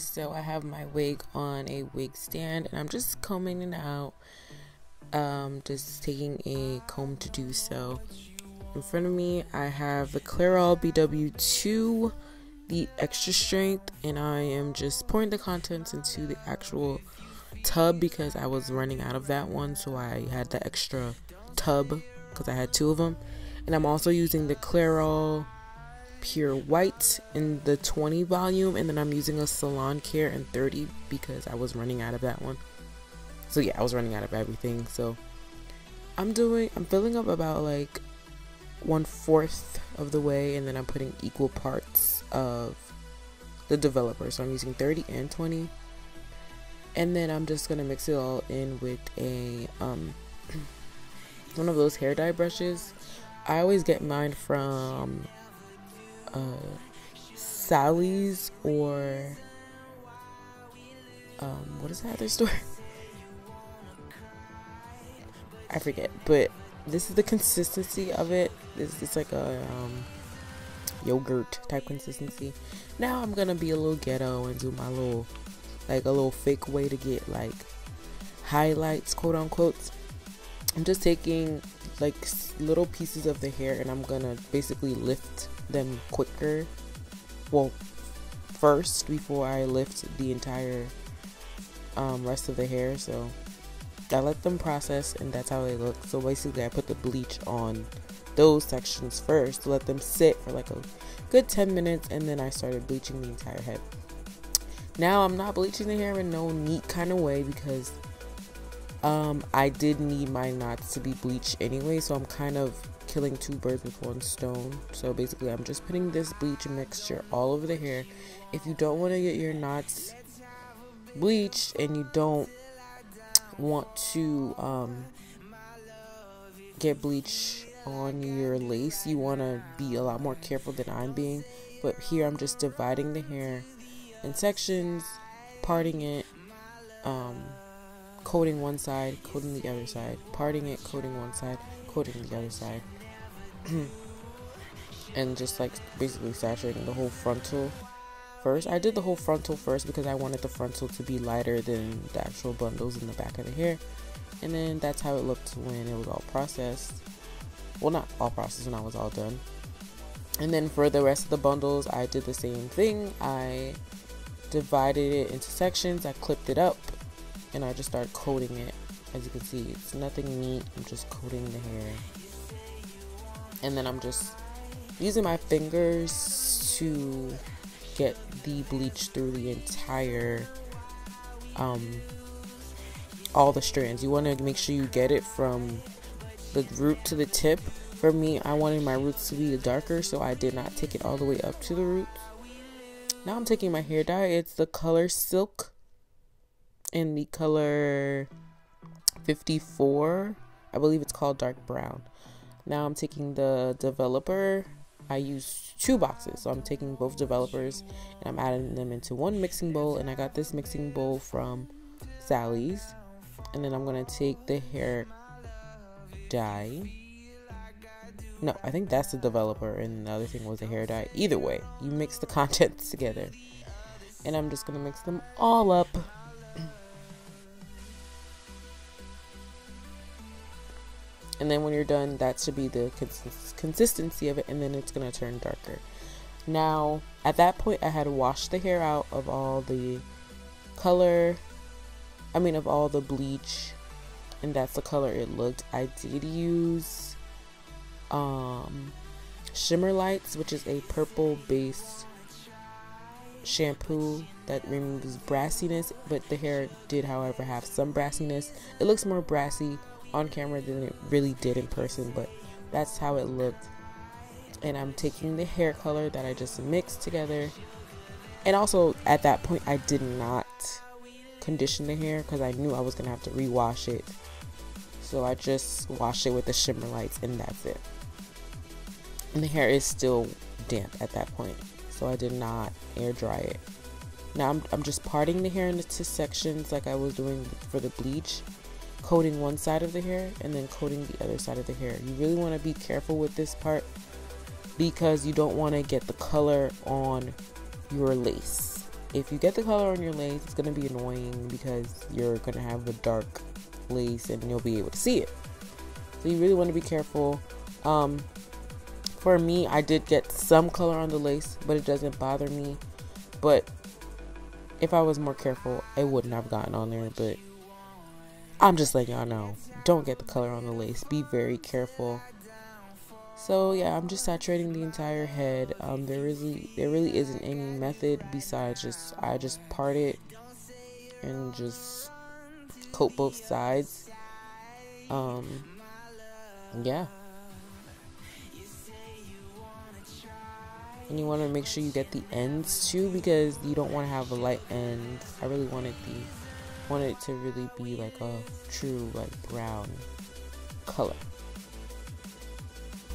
guys, so I have my wig on a wig stand and I'm just combing it out, just taking a comb to do so. In front of me I have the Clairol BW2, the extra strength, and I am just pouring the contents into the actual tub because I was running out of that one, so I had the extra tub because I had two of them. And I'm also using the Clairol Pure White in the 20 volume, and then I'm using a Salon Care in 30 because I was running out of that one. So yeah, I was running out of everything. So I'm filling up about like 1/4 of the way, and then I'm putting equal parts of the developer. So I'm using 30 and 20, and then I'm just gonna mix it all in with a one of those hair dye brushes. I always get mine from Sally's or what is that other store? I forget, but this is the consistency of it. It's like a yogurt type consistency. Now I'm gonna be a little ghetto and do my little, like a little fake way to get like highlights, quote unquote. I'm just taking like little pieces of the hair and I'm gonna basically lift them quicker, well, first before I lift the entire rest of the hair. So I let them process, and that's how they look. So basically I put the bleach on those sections first to let them sit for like a good 10 minutes, and then I started bleaching the entire head. Now I'm not bleaching the hair in no neat kind of way because I did need my knots to be bleached anyway, so I'm kind of killing two birds with one stone. So basically I'm just putting this bleach mixture all over the hair. If you don't want to get your knots bleached and you don't want to get bleach on your lace, you want to be a lot more careful than I'm being. But here I'm just dividing the hair in sections, parting it, coating one side, coating the other side, parting it, coating one side, coating the other side, and just like basically saturating the whole frontal first. I did the whole frontal first because I wanted the frontal to be lighter than the actual bundles in the back of the hair, and then that's how it looked when it was all processed. Well, not all processed, when I was all done. And then for the rest of the bundles I did the same thing. I divided it into sections, I clipped it up, and I just started coating it. As you can see, it's nothing neat. I'm just coating the hair, and then I'm just using my fingers to get the bleach through the entire all the strands. You want to make sure you get it from the root to the tip. For me, I wanted my roots to be darker, so I did not take it all the way up to the roots. Now I'm taking my hair dye. It's the Color Silk in the color 54. I believe it's called dark brown. Now I'm taking the developer. I use 2 boxes, so I'm taking both developers and I'm adding them into one mixing bowl, and I got this mixing bowl from Sally's. And then I'm gonna take the hair dye. No, I think that's the developer and the other thing was the hair dye. Either way, you mix the contents together, and I'm just gonna mix them all up. And then when you're done, that should be the consistency of it, and then it's gonna turn darker. Now at that point I had washed the hair out of all the color, of all the bleach, and that's the color it looked. I did use Shimmer Lights, which is a purple based shampoo that removes brassiness, but the hair did however have some brassiness. It looks more brassy on camera than it really did in person, but that's how it looked. And I'm taking the hair color that I just mixed together, and also at that point I did not condition the hair because I knew I was gonna have to rewash it, so I just washed it with the Shimmer Lights, and that's it. And the hair is still damp at that point, so I did not air dry it. Now I'm just parting the hair into sections like I was doing for the bleach, coating one side of the hair and then coating the other side of the hair. You really want to be careful with this part because you don't want to get the color on your lace. if you get the color on your lace, it's going to be annoying because you're going to have the dark lace and you'll be able to see it. So you really want to be careful. For me, I did get some color on the lace, but it doesn't bother me. But if I was more careful, it wouldn't have gotten on there. But I'm just letting y'all know, don't get the color on the lace. Be very careful. So yeah, I'm just saturating the entire head. There really isn't any method besides I just part it and just coat both sides. Yeah. And you want to make sure you get the ends too, because you don't want to have a light end. I really wanted it to really be like a true like brown color.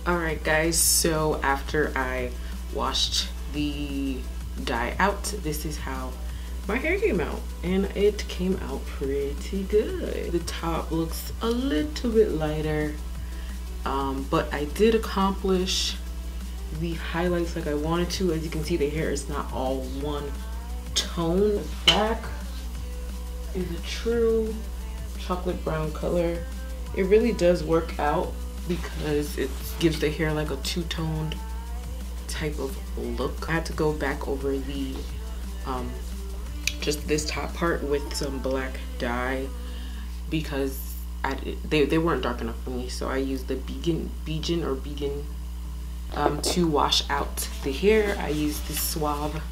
Alright guys, so after I washed the dye out, this is how my hair came out, and it came out pretty good. The top looks a little bit lighter, but I did accomplish the highlights like I wanted to. As you can see, the hair is not all one tone. The back is a true chocolate brown color. It really does work out because it gives the hair like a two-toned type of look. I had to go back over the just this top part with some black dye because they weren't dark enough for me, so I used the Beacon to wash out the hair. I used the Suave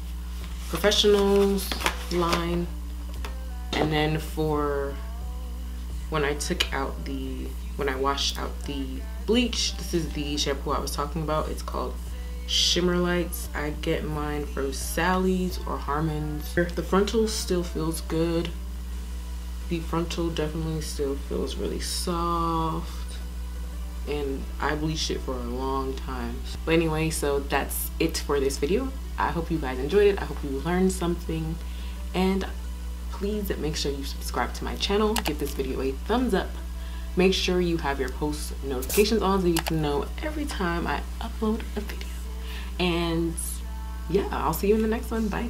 Professionals line, and then for when I washed out the bleach, this is the shampoo I was talking about. It's called Shimmer Lights. I get mine from Sally's or Harmon's. The frontal still feels good. The frontal definitely still feels really soft, and I bleached it for a long time. But anyway, so that's it for this video. I hope you guys enjoyed it. I hope you learned something, and please make sure you subscribe to my channel. Give this video a thumbs up. Make sure you have your post notifications on so you can know every time I upload a video. And yeah, I'll see you in the next one. Bye.